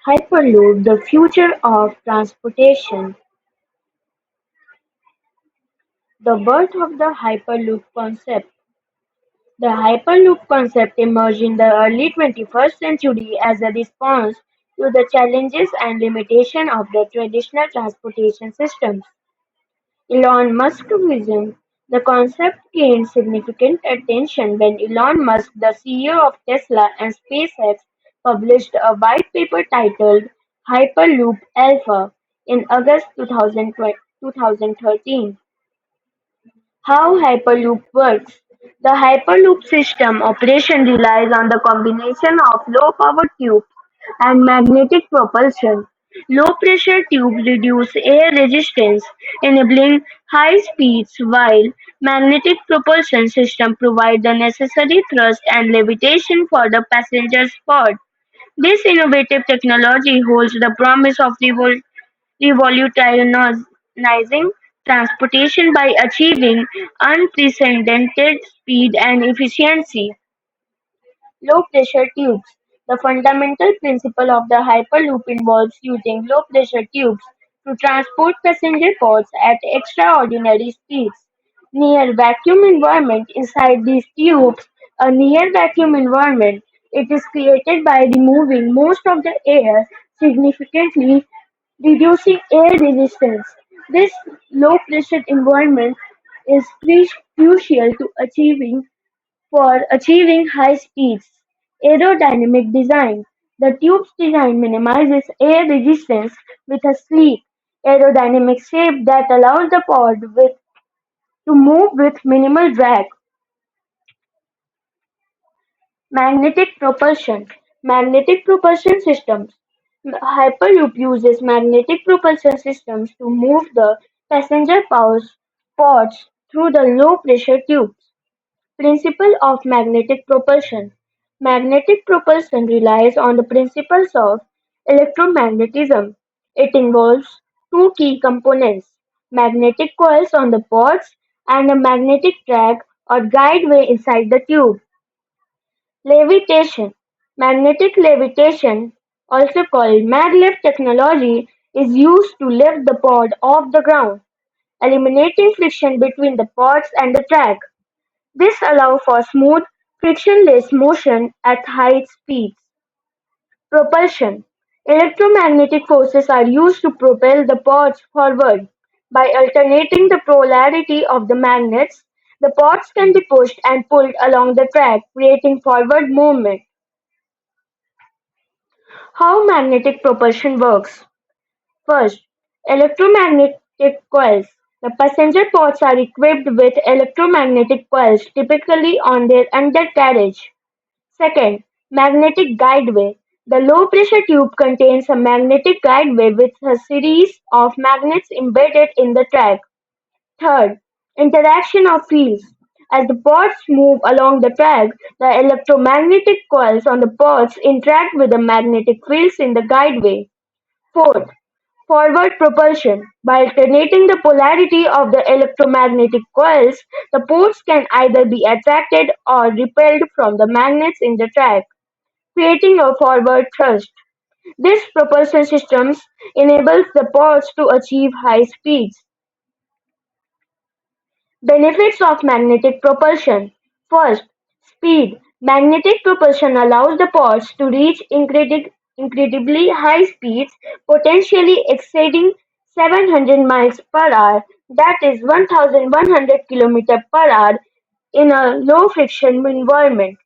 Hyperloop: The future of transportation. The birth of the Hyperloop concept. The Hyperloop concept emerged in the early 21st century as a response to the challenges and limitations of the traditional transportation systems. Elon Musk's vision. The concept gained significant attention when Elon Musk, the CEO of Tesla and SpaceX, published a white paper titled Hyperloop Alpha in August 2013. How Hyperloop works. The Hyperloop system operation relies on the combination of low-power tubes and magnetic propulsion. Low-pressure tubes reduce air resistance, enabling high speeds, while magnetic propulsion systems provide the necessary thrust and levitation for the passenger's pod. This innovative technology holds the promise of revolutionizing transportation by achieving unprecedented speed and efficiency. Low-pressure tubes. The fundamental principle of the Hyperloop involves using low-pressure tubes to transport passenger pods at extraordinary speeds. Near vacuum environment. Inside these tubes, a near vacuum environment, it is created by removing most of the air, significantly reducing air resistance. This low pressure environment is crucial to achieving high speeds. Aerodynamic design. The tube's design minimizes air resistance with a sleek aerodynamic shape that allows the to move with minimal drag. Magnetic propulsion. Magnetic propulsion systems. Hyperloop uses magnetic propulsion systems to move the passenger pods through the low pressure tubes. Principle of magnetic propulsion. Magnetic propulsion relies on the principles of electromagnetism. It involves two key components: magnetic coils on the pods and a magnetic track or guideway inside the tube. Levitation. Magnetic levitation, also called maglev technology, is used to lift the pod off the ground, eliminating friction between the pods and the track. This allows for smooth, frictionless motion at high speeds. Propulsion. Electromagnetic forces are used to propel the pods forward. By alternating the polarity of the magnets, the pods can be pushed and pulled along the track, creating forward movement. How magnetic propulsion works. First, electromagnetic coils. The passenger pods are equipped with electromagnetic coils, typically on their undercarriage. Second, magnetic guideway. The low-pressure tube contains a magnetic guideway with a series of magnets embedded in the track. Third, interaction of fields. As the pods move along the track, the electromagnetic coils on the pods interact with the magnetic fields in the guideway. Fourth, forward propulsion. By alternating the polarity of the electromagnetic coils, the poles can either be attracted or repelled from the magnets in the track, creating a forward thrust. This propulsion system enables the pods to achieve high speeds. Benefits of magnetic propulsion. First, speed. Magnetic propulsion allows the pods to reach incredibly high speeds, potentially exceeding 700 miles per hour, that is 1100 km per hour, in a low friction environment.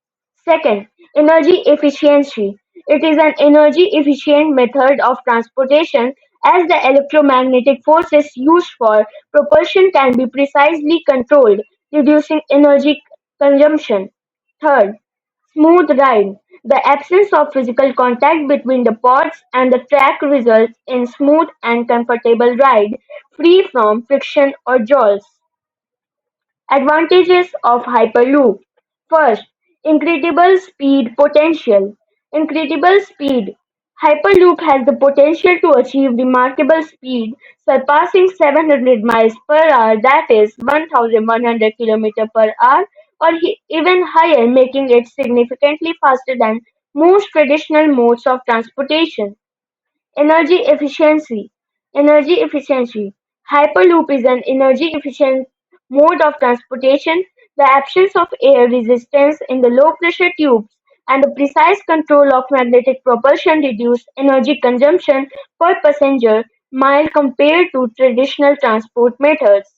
Second, energy efficiency. It is an energy efficient method of transportation as the electromagnetic forces used for propulsion can be precisely controlled, reducing energy consumption. Third, smooth ride. The absence of physical contact between the pods and the track results in smooth and comfortable ride, free from friction or jolts. Advantages of Hyperloop. First, incredible speed potential. Incredible speed. Hyperloop has the potential to achieve remarkable speed, surpassing 700 miles per hour, that is 1100 km per hour, or even higher, making it significantly faster than most traditional modes of transportation. Energy efficiency. Energy efficiency. Hyperloop is an energy efficient mode of transportation. The absence of air resistance in the low pressure tubes and the precise control of magnetic propulsion reduce energy consumption per passenger mile compared to traditional transport methods,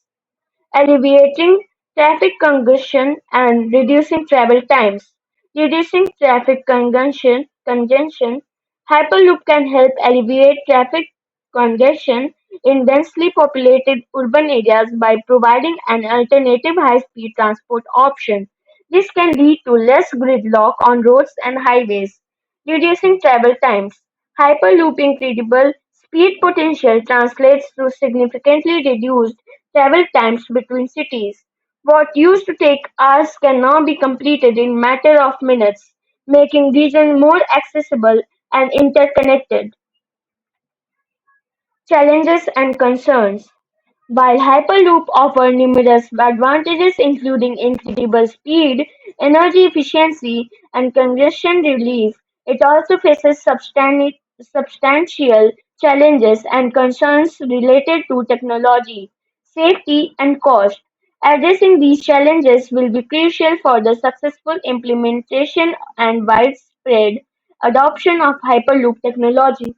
alleviating traffic congestion and reducing travel times. Reducing traffic congestion, Hyperloop can help alleviate traffic congestion in densely populated urban areas by providing an alternative high-speed transport option. This can lead to less gridlock on roads and highways, reducing travel times. Hyperloop incredible speed potential translates to significantly reduced travel times between cities. What used to take hours can now be completed in matter of minutes, making regions more accessible and interconnected. Challenges and concerns. While Hyperloop offers numerous advantages including incredible speed, energy efficiency, and congestion relief, it also faces substantial challenges and concerns related to technology, safety, and cost. Addressing these challenges will be crucial for the successful implementation and widespread adoption of Hyperloop technology.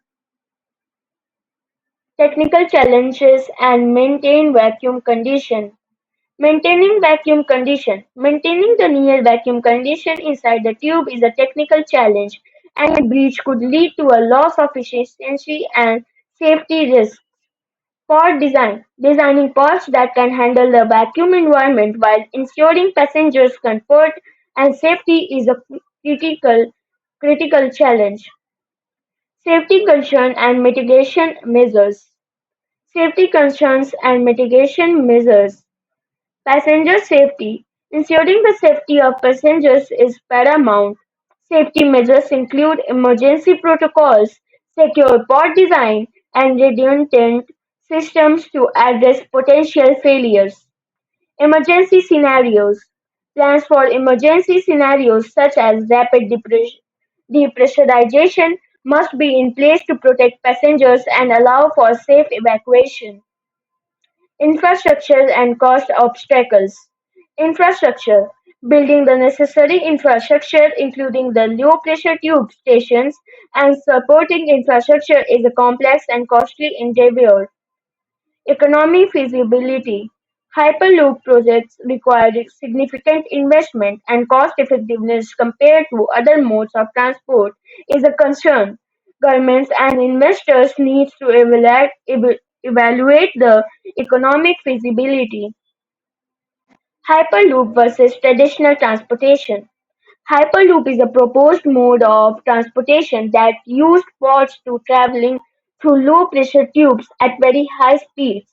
Technical challenges and maintain vacuum condition. Maintaining vacuum condition. Maintaining the near vacuum condition inside the tube is a technical challenge. Any breach could lead to a loss of efficiency and safety risks. Pod design. Designing pods that can handle the vacuum environment while ensuring passengers' comfort and safety is a critical challenge. Safety concern and mitigation measures. Safety concerns and mitigation measures. Passenger safety. Ensuring the safety of passengers is paramount. Safety measures include emergency protocols, secure pod design, and redundant systems to address potential failures. Emergency scenarios. Plans for emergency scenarios such as rapid depressurization must be in place to protect passengers and allow for safe evacuation. Infrastructure and cost obstacles. Infrastructure. Building the necessary infrastructure, including the low pressure tube stations and supporting infrastructure, is a complex and costly endeavor. Economic feasibility. Hyperloop projects require significant investment and cost effectiveness compared to other modes of transport is a concern. Governments and investors need to evaluate the economic feasibility. Hyperloop versus traditional transportation. Hyperloop is a proposed mode of transportation that uses pods to traveling through low-pressure tubes at very high speeds.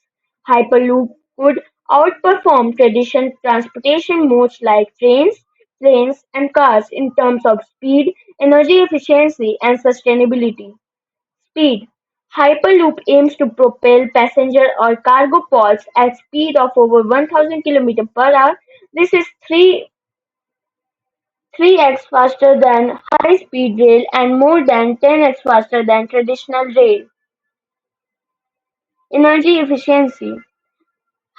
Hyperloop could outperform traditional transportation modes like trains, planes, and cars in terms of speed, energy efficiency, and sustainability. Speed: Hyperloop aims to propel passenger or cargo pods at speed of over 1000 km per hour. This is 3x faster than high-speed rail and more than 10x faster than traditional rail. Energy efficiency: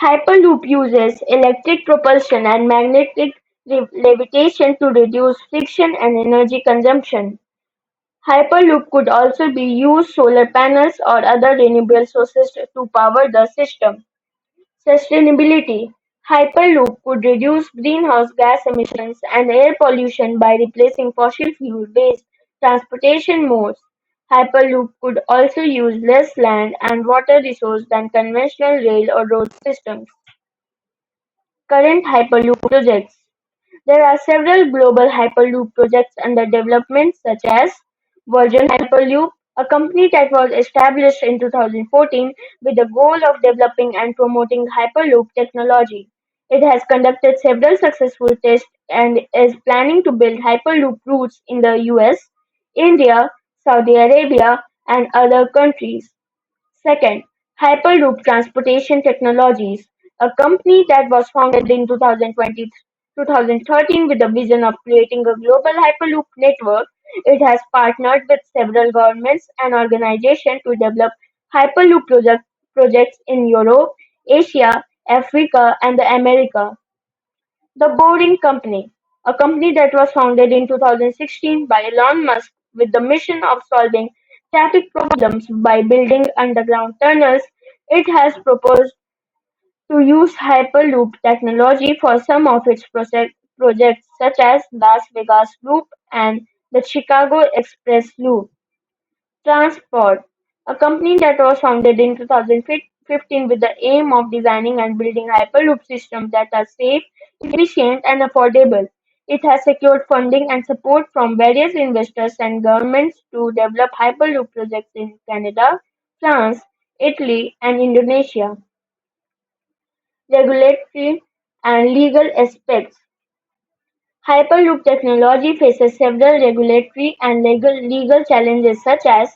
Hyperloop uses electric propulsion and magnetic levitation to reduce friction and energy consumption. Hyperloop could also be used solar panels or other renewable sources to power the system. Sustainability: Hyperloop could reduce greenhouse gas emissions and air pollution by replacing fossil fuel-based transportation modes. Hyperloop could also use less land and water resources than conventional rail or road systems. Current Hyperloop projects. There are several global Hyperloop projects under development such as Virgin Hyperloop, a company that was established in 2014 with the goal of developing and promoting Hyperloop technology. It has conducted several successful tests and is planning to build Hyperloop routes in the US, India, Saudi Arabia, and other countries. Second, Hyperloop Transportation Technologies, a company that was founded in 2013 with the vision of creating a global Hyperloop network. It has partnered with several governments and organizations to develop projects in Europe, Asia, Africa, and the America. The Boring Company, a company that was founded in 2016 by Elon Musk with the mission of solving traffic problems by building underground tunnels, it has proposed to use Hyperloop technology for some of its projects such as Las Vegas Loop and the Chicago Express Loop. Transport, a company that was founded in 2015 with the aim of designing and building Hyperloop systems that are safe, efficient, and affordable. It has secured funding and support from various investors and governments to develop Hyperloop projects in Canada, France, Italy, and Indonesia. Regulatory and legal aspects. Hyperloop technology faces several regulatory and legal challenges such as: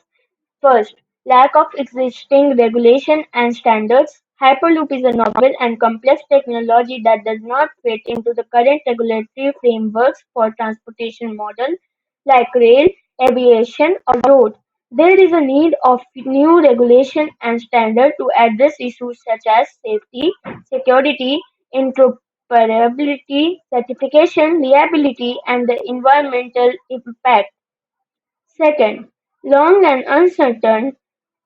first, lack of existing regulation and standards. Hyperloop is a novel and complex technology that does not fit into the current regulatory frameworks for transportation models like rail, aviation, or road. There is a need of new regulation and standards to address issues such as safety, security, interoperability, certification, reliability, and the environmental impact. Second, long and uncertain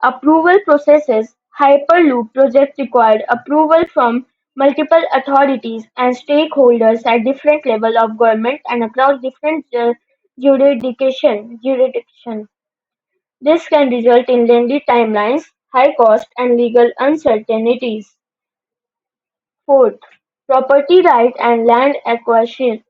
approval processes. Hyperloop projects required approval from multiple authorities and stakeholders at different levels of government and across different jurisdiction. This can result in lengthy timelines, high cost, and legal uncertainties. Fourth, property right and land acquisition.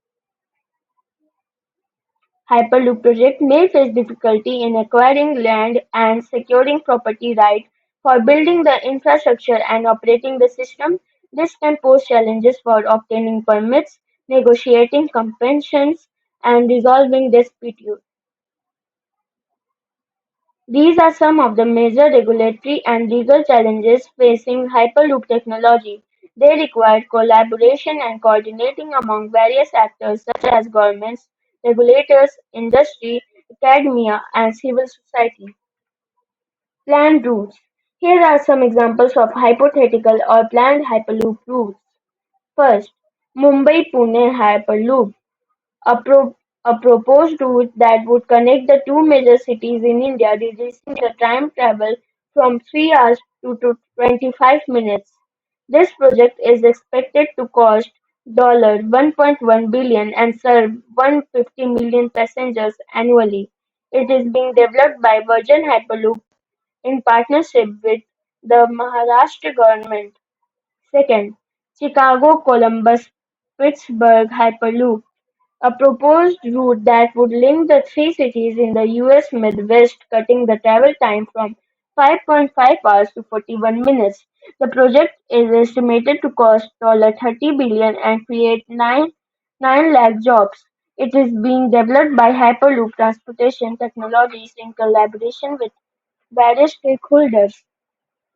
Hyperloop project may face difficulty in acquiring land and securing property rights for building the infrastructure and operating the system. This can pose challenges for obtaining permits, negotiating compensations, and resolving disputes. These are some of the major regulatory and legal challenges facing Hyperloop technology. They require collaboration and coordinating among various actors such as governments, regulators, industry, academia, and civil society. Planned routes. Here are some examples of hypothetical or planned Hyperloop routes. First, Mumbai-Pune Hyperloop. A, pro- a proposed route that would connect the two major cities in India, reducing the time travel from 3 hours to 25 minutes. This project is expected to cost $1.1 billion and serve 150 million passengers annually. It is being developed by Virgin Hyperloop in partnership with the Maharashtra government. Second, Chicago-Columbus-Pittsburgh Hyperloop, a proposed route that would link the three cities in the US Midwest, cutting the travel time from 5.5 hours to 41 minutes. The project is estimated to cost $30 billion and create 9 lakh jobs. It is being developed by Hyperloop Transportation Technologies in collaboration with various stakeholders.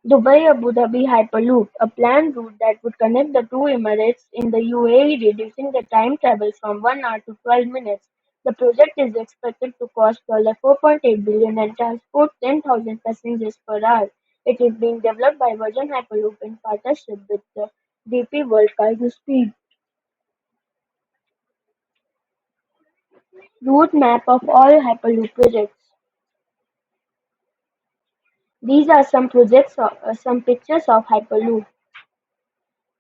Dubai-Abu Dhabi Hyperloop, a planned route that would connect the two Emirates in the UAE, reducing the time travel from 1 hour to 12 minutes. The project is expected to cost $4.8 billion and transport 10,000 passengers per hour. It is being developed by Virgin Hyperloop in partnership with the DP World Cargo Speed. Route map of all Hyperloop projects. These are some pictures of Hyperloop.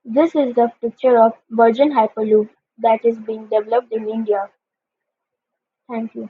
This is the picture of Virgin Hyperloop that is being developed in India. Thank you.